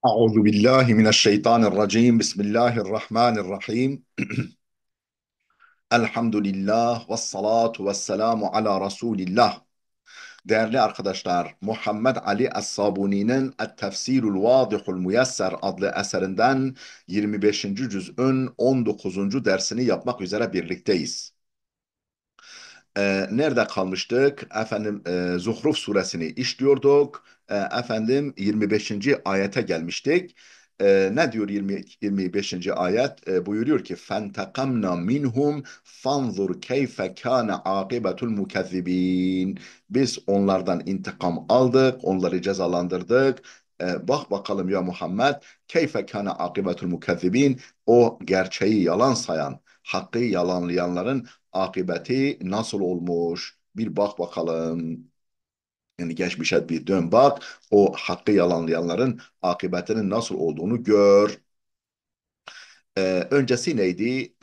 أعوذ بالله من الشيطان الرجيم بسم الله الرحمن الرحيم Elhamdülillah ve salatu ve selamu ala Resulillah. Değerli arkadaşlar, Muhammed Ali Es-Sabuni'nin Et-Tefsirul Vadihul Müyesser adlı eserinden 25. cüz'ün 19. dersini yapmak üzere birlikteyiz. Nerede kalmıştık? Zuhruf suresini işliyorduk. Efendim 25. ayete gelmiştik. Ne diyor 25. ayet? Buyuruyor ki فَانْتَقَمْنَا minhum fanzur keyfe kâne âkibetul mukezzibîn. Biz onlardan intikam aldık, onları cezalandırdık. Bak bakalım ya Muhammed, keyfe kâne âkibetul mukezzibîn, o gerçeği yalan sayan, hakkı yalanlayanların akıbeti nasıl olmuş? Bir bak bakalım. Yani geçmişe bir dön bak. O hakkı yalanlayanların akıbetinin nasıl olduğunu gör. Öncesi neydi?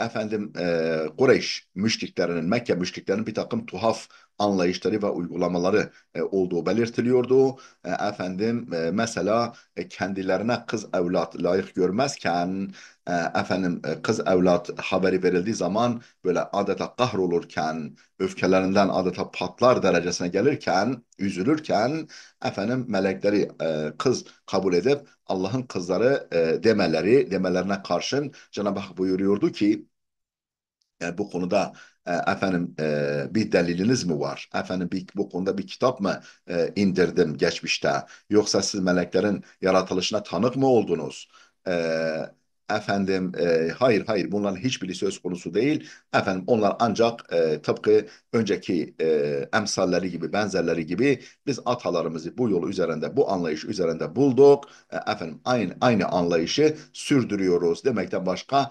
Kureyş müşriklerinin, Mekke müşriklerinin bir takım tuhaf anlayışları ve uygulamaları olduğu belirtiliyordu. Mesela kendilerine kız evlat layık görmezken, kız evlat haberi verildiği zaman böyle adeta kahrolurken, öfkelerinden adeta patlar derecesine gelirken, üzülürken, melekleri kız kabul edip Allah'ın kızları demelerine karşın Cenab-ı Hak buyuruyordu ki bu konuda bir deliliniz mi var? Bu konuda bir kitap mı indirdim geçmişte? Yoksa siz meleklerin yaratılışına tanık mı oldunuz? E, hayır hayır, bunların hiçbiri söz konusu değil. Onlar ancak tıpkı önceki emsalleri gibi, benzerleri gibi biz atalarımızı bu yol üzerinde, bu anlayış üzerinde bulduk. Aynı anlayışı sürdürüyoruz demekten başka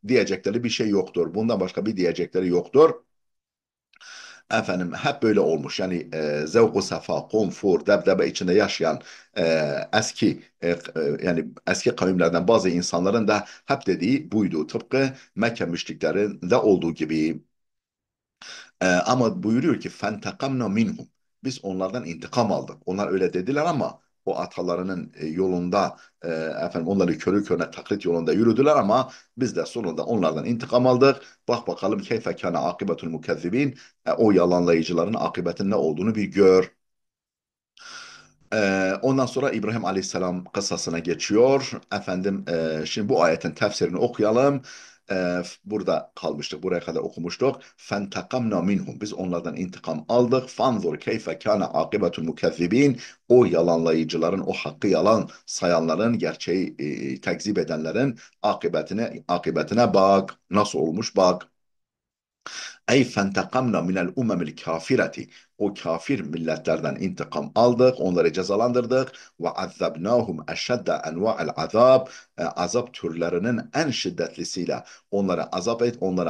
diyecekleri bir şey yoktur. Bundan başka bir diyecekleri yoktur. Hep böyle olmuş. Yani zevk-ı sefa, konfor, debdebe içinde yaşayan yani eski kavimlerden bazı insanların da hep dediği buydu. Tıpkı Mekke müşriklerinde olduğu gibi. Ama buyuruyor ki فَانْتَقَمْنَا minhum. Biz onlardan intikam aldık. Onlar öyle dediler ama o atalarının yolunda onları körü körüne taklit yolunda yürüdüler ama biz de sonunda onlardan intikam aldık. Bak bakalım keyfe kâne akibetul mukezzibin. O yalanlayıcıların akıbetin ne olduğunu bir gör. Ondan sonra İbrahim Aleyhisselam kıssasına geçiyor. Şimdi bu ayetin tefsirini okuyalım. Burada kalmıştık, buraya kadar okumuştuk. فَانْتَقَمْنَا minhum. Biz onlardan intikam aldık. فَانْظُرْ كَيْفَ كَانَ عَاقِبَةُ الْمُكَذِّبِينَ. O yalanlayıcıların, o hakkı yalan sayanların, gerçeği tekzip edenlerin akıbetine bak. Nasıl olmuş bak. Ey fentekamna minel umemil kafireti. O kafir milletlerden intikam aldık, onları cezalandırdık. Ve azzabnahum eşedde enva'el azab. Azap türlerinin en şiddetlisiyle onları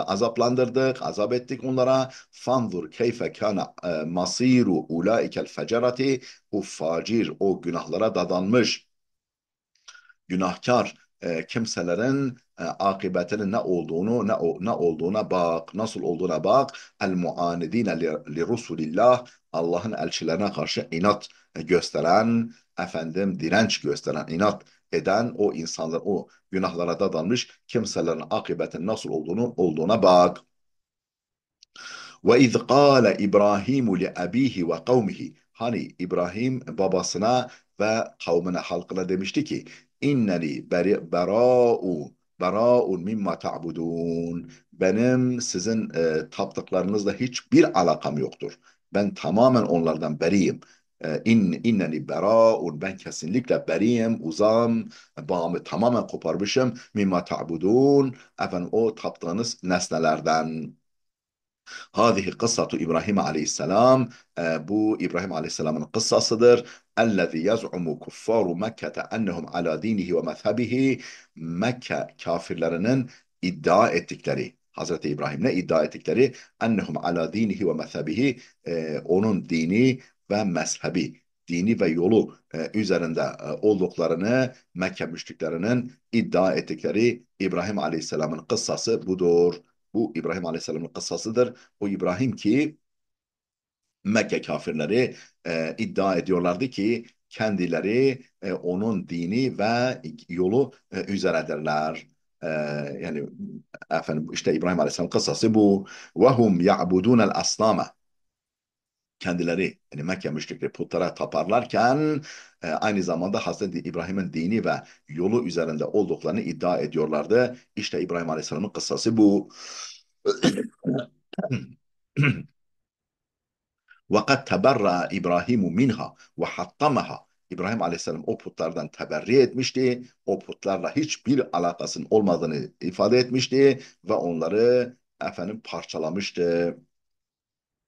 azaplandırdık, azap ettik onlara. Fanzur keyfe kana masiru ulaikel fecerati. O facir, o günahlara dadanmış günahkar kimselerin akıbetinin ne olduğuna bak, nasıl olduğuna bak. El muanidine li Resulillah, Allah'ın elçilerine karşı inat gösteren, direnç gösteren, inat eden o insanlar, o günahlara dadanmış kimselerin akıbetinin nasıl olduğuna bak. Ve iz qâle İbrahimu li abihi ve kavmihi. Hani İbrahim babasına ve kavmine, halkına demişti ki inneni bera'un mimma ta'budun. Benim sizin taptıklarınızla hiçbir alakam yoktur. Ben tamamen onlardan beriyim. İnneni bera'un, ben kesinlikle beriyim, uzam, bağımı tamamen koparmışım. Mimma ta'budun, o taptığınız nesnelerden. Hâzihi kıssatu İbrahim aleyhisselam. Bu İbrahim aleyhisselamın kıssasıdır. Ellezî yaz'umu kuffaru Mekke'te ennehum ala dinihi ve mezhebihi. Mekke kafirlerinin iddia ettikleri, Hazreti İbrahim'le iddia ettikleri ennehum ala dinihi ve mezhebihi, onun dini ve mezhebi, dini ve yolu üzerinde olduklarını Mekke müşriklerinin iddia ettikleri İbrahim Aleyhisselam'ın kıssası budur. Bu İbrahim Aleyhisselam'ın kıssasıdır. O İbrahim ki Mekke kafirleri iddia ediyorlardı ki kendileri onun dini ve yolu üzeredirler. E, Yani efendim işte İbrahim Aleyhisselam kıssası bu. Ve hum ya'budunel aslama. Kendileri yani Mekke müşrikleri putlara taparlarken aynı zamanda Hazreti İbrahim'in dini ve yolu üzerinde olduklarını iddia ediyorlardı. İşte İbrahim Aleyhisselam'ın kıssası bu. وَقَدْ تَبَرَّأَ İbrahimu minha ve hattamaha. İbrahim Aleyhisselam o putlardan teberri etmişti. O putlarla hiçbir alakasının olmadığını ifade etmişti ve onları efendim parçalamıştı.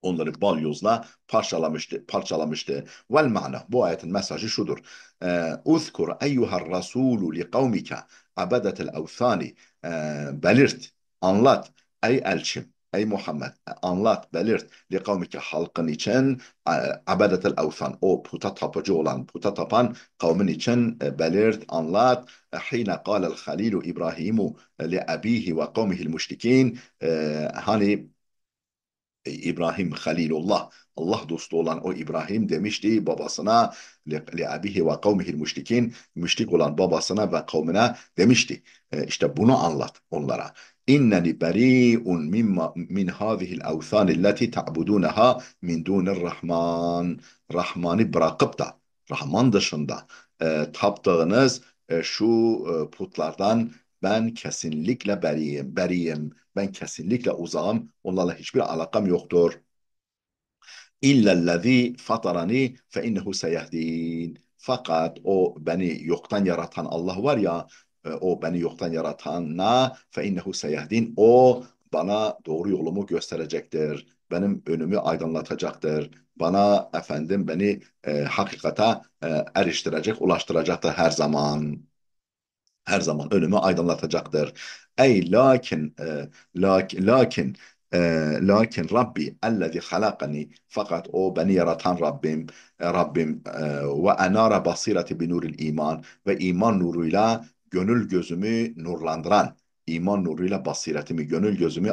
Onları balyozla parçalamıştı. Vel mana, bu ayetin mesajı şudur. Uzkur eyyuhar rasulü li kavmike abedetel evthani. Belirt, anlat ey elçim, ey Muhammed, anlat, belirt li kavmike halkın için abedetel evthan, o puta tapıcı olan, puta tapan kavmin için belirt, anlat. Hine kâlel halilu İbrahimu li abihi ve kavmihil müşrikin. Hani İbrahim Halilullah, Allah dostu olan o İbrahim demişti babasına li abihi ve kavmihil müşrikin, müşrik olan babasına ve kavmine demişti. İşte bunu anlat onlara. İnneni beri'un mimma min hazihil evthan allati ta'budunaha min dunir rahman. Rahman'ı bırakıp da Rahman dışında taptığınız şu putlardan ben kesinlikle beriyim. Ben kesinlikle uzağım. Onlarla hiçbir alakam yoktur. İllellezî fatarani fe innehu seyehdin. Fakat o beni yoktan yaratan Allah var ya, o beni yoktan yaratana fe innehu seyehdin. O bana doğru yolumu gösterecektir. Benim önümü aydınlatacaktır. Bana efendim beni hakikate eriştirecek, ulaştıracaktır her zaman. Her zaman önümü aydınlatacaktır. Ey lakin e, lakin Rabbi ellezî halakani, fakat o beni yaratan Rabbim ve enara basireti bi nuril iman, ve iman nuruyla gönül gözümü nurlandıran, iman nuruyla basiretimi, gönül gözümü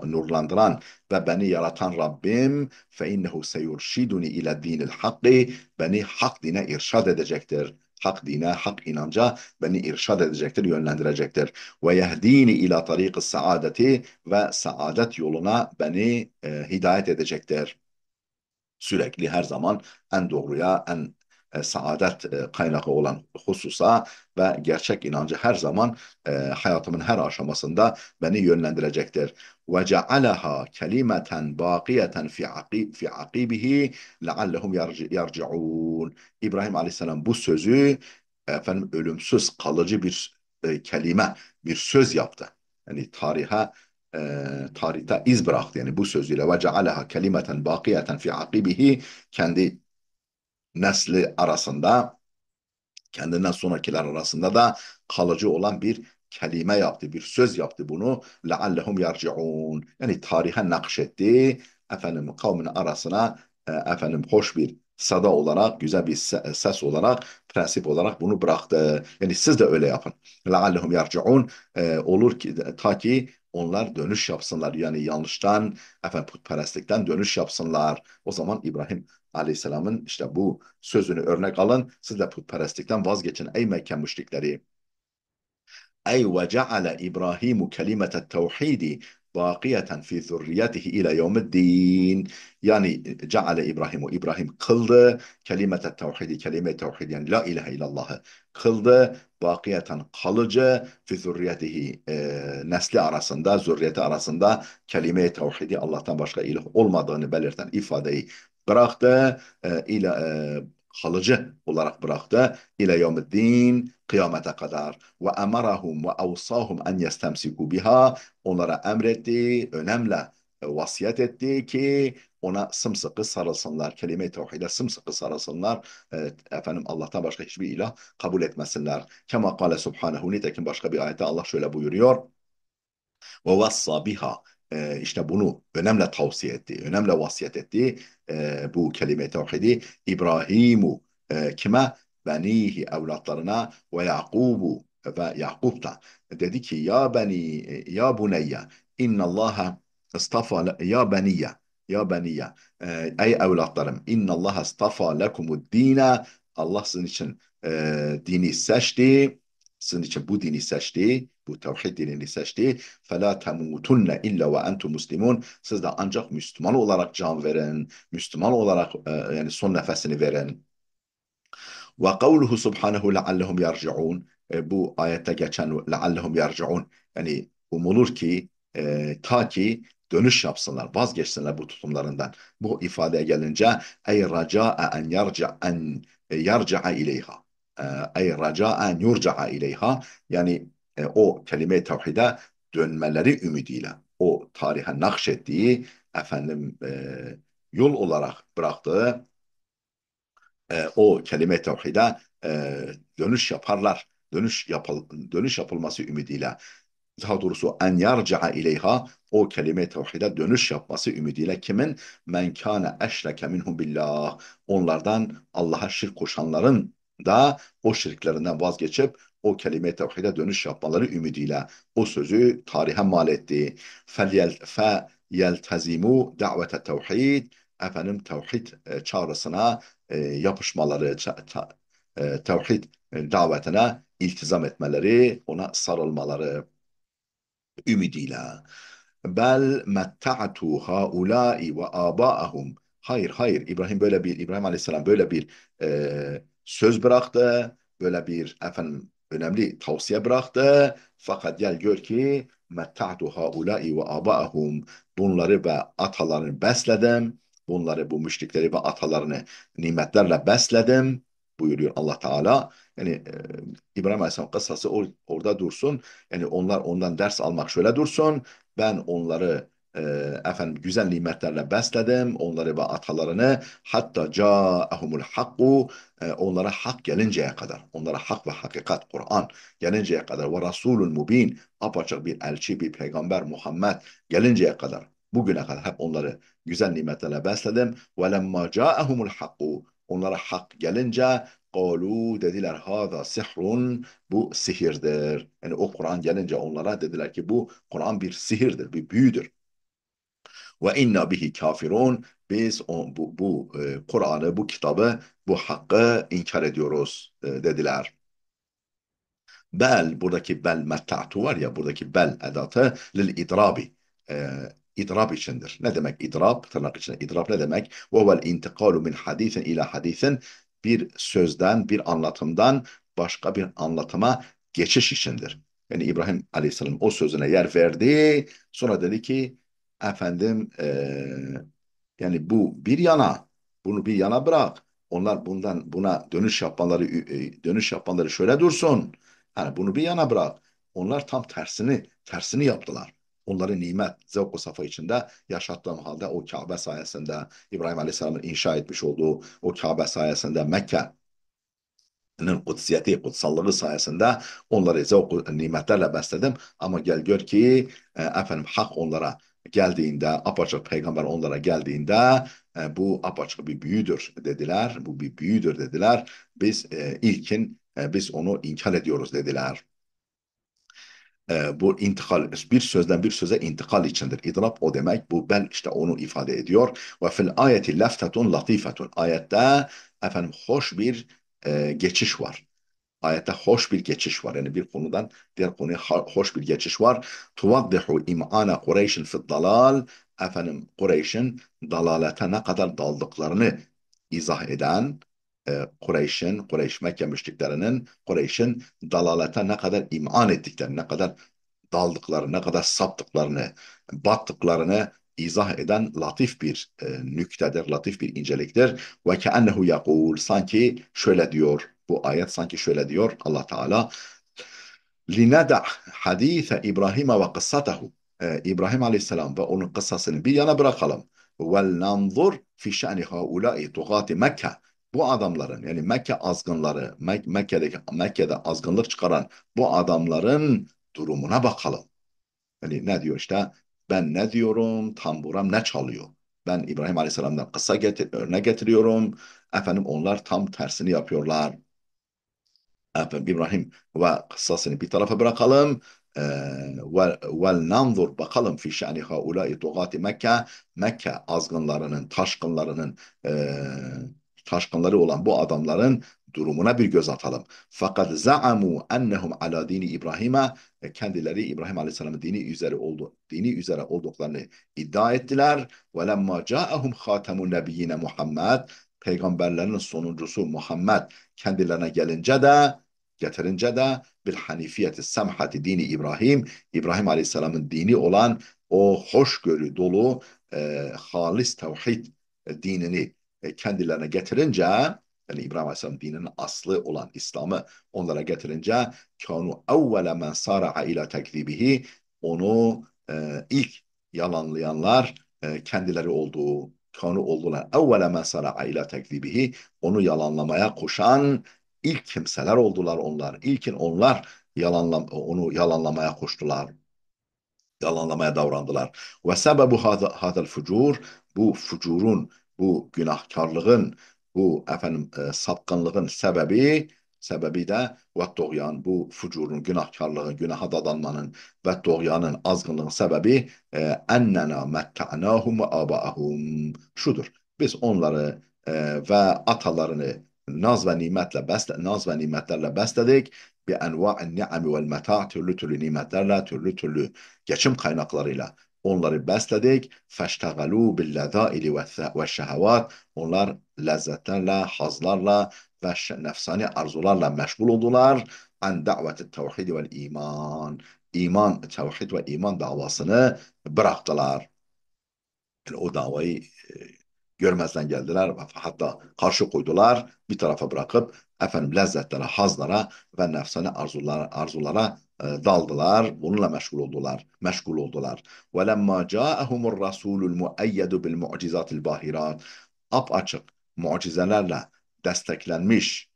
nurlandıran ve beni yaratan Rabbim fe innehu seyurşiduni ile dinil hakkı, beni hak dine irşad edecektir. Hak dine, hak inanca beni irşad edecektir, yönlendirecektir. Ve yehdini ila tariqı saadeti, ve saadet yoluna beni hidayet edecektir. Sürekli her zaman en doğruya, en saadet kaynağı olan hususa ve gerçek inancı her zaman hayatımın her aşamasında beni yönlendirecektir. Ve cealaha kelimeten baqiyeten fi aqibihi leallehum yarciun. İbrahim Aleyhisselam bu sözü efendim ölümsüz kalıcı bir kelime, bir söz yaptı. Yani tarihte iz bıraktı. Yani bu sözüyle ve cealaha kelimeten bakiyeten fi akibihi, kendi nesli arasında, kendinden sonrakiler arasında da kalıcı olan bir kelime yaptı, bir söz yaptı bunu. لَعَلَّهُمْ يَرْجِعُونَ. Yani tarihe nakşetti. Efendim kavmin arasına efendim hoş bir sada olarak, güzel bir ses olarak, prensip olarak bunu bıraktı. Yani siz de öyle yapın. لَعَلَّهُمْ يَرْجِعُونَ. Olur ki ta ki onlar dönüş yapsınlar. Yani yanlıştan, efendim putperestlikten dönüş yapsınlar. O zaman İbrahim Aleyhisselam'ın işte bu sözünü örnek alın. Siz de putperestlikten vazgeçin ey Mekke müşrikleri. Ey ve ceale İbrahimu kelimetet tevhidi bakiyeten fi zürriyetihi ile yevmiddin. Yani ceale İbrahimu, İbrahim kıldı kelimetet tevhidi, kelime-i tevhid, yani la ilahe illallahı kıldı bakiyeten, kalıcı, fi zürriyetihi nesli arasında, zürriyeti arasında kelime-i tevhidi, Allah'tan başka ilah olmadığını belirten ifadeyi bıraktı. İle kalıcı olarak bıraktı. İle yevmiddin, kıyamete kadar. Ve emarahum ve avsahum en yestemsiku biha. Onlara emretti, önemle vasiyet etti ki ona sımsıkı sarılsınlar. Kelime-i tevhide sımsıkı sarılsınlar. Efendim Allah'tan başka hiçbir ilah kabul etmesinler. Kema kâle subhanehu, nitekim başka bir ayette Allah şöyle buyuruyor. Ve vassa biha, işte bunu önemli tavsiye etti, önemli vasiyet etti bu kelime-i tevhidi İbrahimu, kime? Benihi, evlatlarına, ve Yakubu, ve Yakub da dedi ki ya beni, ya buneyye innallaha istafa ya beniyye, ya beniye, ey evlatlarım, innallaha astafa lekumud dine, Allah sizin için dini seçti, sizin için bu dini seçti, bu tevhid dinini seçti. فَلَا تَمُوتُنَّ illa ve entum muslimun. Siz de ancak Müslüman olarak can verin, Müslüman olarak yani son nefesini verin. Ve kavluhu subhanahu leallehum yerciun. Bu ayette geçen leallehum yerciun. Yani umulur ki ta ki dönüş yapsınlar, vazgeçsinler bu tutumlarından. Bu ifadeye gelince ey raca'a en yarca'a ileyha. Ey raca'a en yurca'a ileyha. Yani o kelime-i tevhide dönmeleri ümidiyle o tarihe nakşettiği efendim yol olarak bıraktığı o kelime-i tevhide dönüş yaparlar. Dönüş yapılması ümidiyle, daha doğrusu en yarca'a ileyha, o kelime-i tevhide dönüş yapması ümidiyle kimin? Men kâne eşreke minhum billah. Onlardan Allah'a şirk koşanların da o şirklerinden vazgeçip o kelime-i tevhide dönüş yapmaları ümidiyle o sözü tarihe mal etti. فَيَلْتَزِمُوا دَعْوَةَ tevhid. Efendim tevhid çağrısına yapışmaları, tevhid davetine iltizam etmeleri, ona sarılmaları ümidiyle. Bel metta'tu haulâi ve âbâehum. Hayır, hayır. İbrahim Aleyhisselam böyle bir söz bıraktı. Böyle bir efendim önemli tavsiye bıraktı. Fakat gel gör ki metta'tu haulâi ve âbâehum. Bunları ve atalarını besledim. Bunları, bu müşrikleri ve atalarını nimetlerle besledim buyuruyor Allah Teala. Yani İbrahim Aleyhisselam kıssası orada dursun. Yani onlar ondan ders almak şöyle dursun. Ben onları efendim güzel nimetlerle besledim. Onları ve atalarını, hatta ca'ahumul hakku, onlara hak gelinceye kadar. Onlara hak ve hakikat Kur'an gelinceye kadar. Ve rasulun mubin, apaçık bir elçi, bir peygamber Muhammed gelinceye kadar. Bugüne kadar hep onları güzel nimetlerle besledim. Ve lemma ca'ahumul hakku, onlara hak gelince قالوا, dediler, hâzâ sihrun, bu sihirdir. Yani o Kur'an gelince onlara dediler ki bu Kur'an bir sihirdir, bir büyüdür. Ve inna bihi kafirun, biz bu Kur'an'ı, bu kitabı, bu hakkı inkar ediyoruz dediler. Bel, buradaki bel metta'tu var ya, buradaki bel edatı lil idrabi. E, idrab içindir. Ne demek idrab? Tırnak içinde idrab ne demek? Ve vel intikalu min hadisin ila hadisin, bir sözden, bir anlatımdan başka bir anlatıma geçiş içindir. Yani İbrahim Aleyhisselam o sözüne yer verdi. Sonra dedi ki efendim yani bu bir yana, bunu bir yana bırak. Onlar buna dönüş yapmaları şöyle dursun. Yani bunu bir yana bırak. Onlar tam tersini yaptılar. Onları nimet, zevk ve safa içinde yaşattığım halde o Kabe sayesinde, İbrahim Aleyhisselam'ın inşa etmiş olduğu o Kabe sayesinde, kutsiyeti, kutsallığı sayesinde onları zevk nimetlerle besledim. Ama gel gör ki efendim hak onlara geldiğinde, apaçık peygamber onlara geldiğinde bu apaçık bir büyüdür dediler. Bu bir büyüdür dediler. Biz onu inkar ediyoruz dediler. Bu intikal, bir sözden bir söze intikal içindir. İdrab o demek. Bu ben işte onu ifade ediyor. Ve fil ayeti leftetun latifetun. Ayette efendim hoş bir geçiş var. Ayette hoş bir geçiş var. Yani bir konudan diğer konuya hoş bir geçiş var. Tuvaddihu im'ana Kureyş'in fid dalal. Efendim Kureyş'in dalalete ne kadar daldıklarını izah eden Kureyş Mekke müşriklerinin Kureyş'in dalalete ne kadar iman ettiklerini, ne kadar daldıklarını, ne kadar saptıklarını, battıklarını izah eden latif bir nüktedir, latif bir inceliktir. Ve keennehu yakul, sanki şöyle diyor, bu ayet sanki şöyle diyor Allah Teala. Lineda hadise İbrahim ve kıssatehu. İbrahim Aleyhisselam ve onun kıssasını bir yana bırakalım. Vel nanzur fi şe'ni haulâi tugâti Mekke. Bu adamların, yani Mekke azgınları, Mekke'de azgınlık çıkaran bu adamların durumuna bakalım. Yani ne diyor işte, ben ne diyorum, tamburam ne çalıyor. Ben İbrahim Aleyhisselam'dan örnek getiriyorum. Efendim onlar tam tersini yapıyorlar. Efendim İbrahim ve kıssasını bir tarafa bırakalım. Vel nanzur bakalım fi şani haulâi tugâti Mekke, Mekke azgınlarının, taşkınları olan bu adamların durumuna bir göz atalım. Fakat za'amu ennehum ala dini İbrahim'e, kendileri İbrahim Aleyhisselam'ın dini üzere olduklarını iddia ettiler. Ve lemma ca'ahum hatamun nebiyyine Muhammed, peygamberlerin sonuncusu Muhammed kendilerine getirince de bil hanifiyeti semhati dini İbrahim, İbrahim Aleyhisselam'ın dini olan o hoşgörü dolu halis tevhid dinini kendilerine getirince, yani İbrahim Aleyhisselam dininin aslı olan İslam'ı onlara getirince kanu evvele men sara'a ila tekzibihi, onu ilk yalanlayanlar kendileri kanu oldular. Evvele men sara'a ila tekzibihi, onu yalanlamaya koşan ilk kimseler oldular onlar. İlkin onlar onu yalanlamaya koştular, yalanlamaya davrandılar. Ve sebebu hadal fucur, bu fucurun, bu günahkarlığın, bu sapkınlığın sebebi de ve doğyan, bu fucurun, günahkarlığın, günaha dadanmanın ve doğyanın, azgınlığın sebebi ennena metta'nahum ve abaahum, şudur. Biz onları ve atalarını naz ve nimetlerle besledik. Bi enva'in ni'ami vel meta, türlü türlü nimetlerle, türlü türlü geçim kaynaklarıyla onları besledik. Feştegalu billezâili ve şehevat. Onlar lezzetlerle, hazlarla ve nefsani arzularla meşgul oldular. An da'veti tevhid vel iman. Tevhid ve iman davasını bıraktılar. Yani o davayı görmezden geldiler. Hatta karşı koydular. Bir tarafa bırakıp lezzetlere, hazlara ve nefsane arzulara daldılar. Bununla meşgul oldular. Ve lemma ca'ahumur rasulul muayyedu bil mu'cizatil bahirat. Apaçık mucizelerle desteklenmiş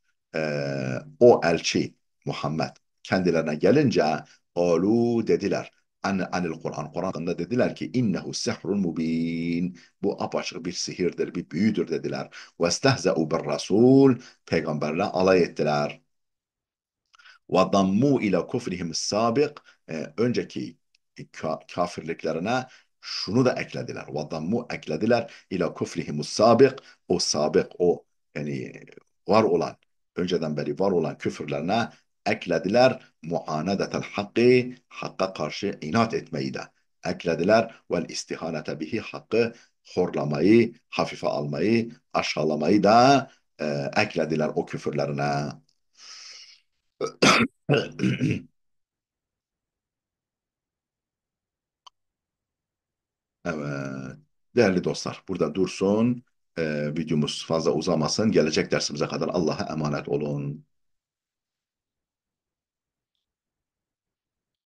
o elçi Muhammed kendilerine gelince alu dediler. Anil Kur'an hakkında dediler ki innehu sihrun mubin, bu apaçık bir sihirdir, bir büyüdür dediler. Ve stehze'u bir rasul, peygamberle alay ettiler. Ve dammu ila kufrihim sabık, önceki kafirliklerine şunu da eklediler. Ve dammu eklediler ila kufrihim sabık, o sabık, o yani var olan, önceden beri var olan küfürlerine eklediler muanedetel hakkı, hakka karşı inat etmeyi de eklediler. Vel istihanete bihi, hakkı horlamayı, hafife almayı, aşağılamayı da eklediler o küfürlerine. Evet. Değerli dostlar, burada dursun. Videomuz fazla uzamasın. Gelecek dersimize kadar Allah'a emanet olun.